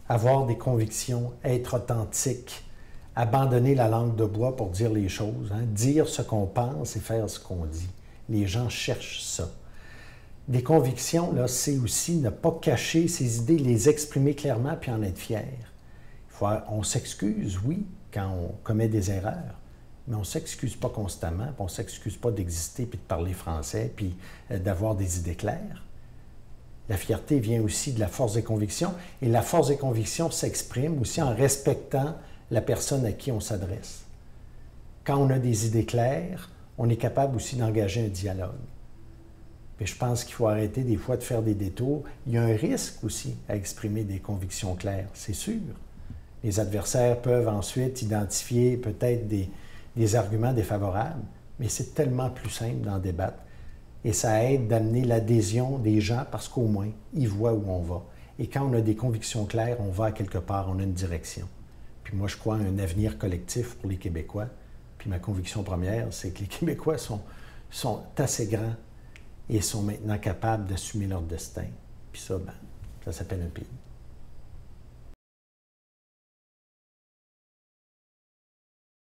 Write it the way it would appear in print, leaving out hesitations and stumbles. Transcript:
avoir des convictions, être authentique, abandonner la langue de bois pour dire les choses, hein, dire ce qu'on pense et faire ce qu'on dit. Les gens cherchent ça. Des convictions, là, c'est aussi ne pas cacher ses idées, les exprimer clairement puis en être fier. On s'excuse, oui, quand on commet des erreurs, mais on ne s'excuse pas constamment, puis on ne s'excuse pas d'exister puis de parler français puis d'avoir des idées claires. La fierté vient aussi de la force des convictions, et la force des convictions s'exprime aussi en respectant la personne à qui on s'adresse. Quand on a des idées claires, on est capable aussi d'engager un dialogue. Mais je pense qu'il faut arrêter des fois de faire des détours. Il y a un risque aussi à exprimer des convictions claires, c'est sûr. Les adversaires peuvent ensuite identifier peut-être des arguments défavorables, mais c'est tellement plus simple d'en débattre. Et ça aide d'amener l'adhésion des gens parce qu'au moins, ils voient où on va. Et quand on a des convictions claires, on va à quelque part, on a une direction. Puis moi, je crois à un avenir collectif pour les Québécois. Puis ma conviction première, c'est que les Québécois sont assez grands et sont maintenant capables d'assumer leur destin. Puis ça, ça s'appelle un pays.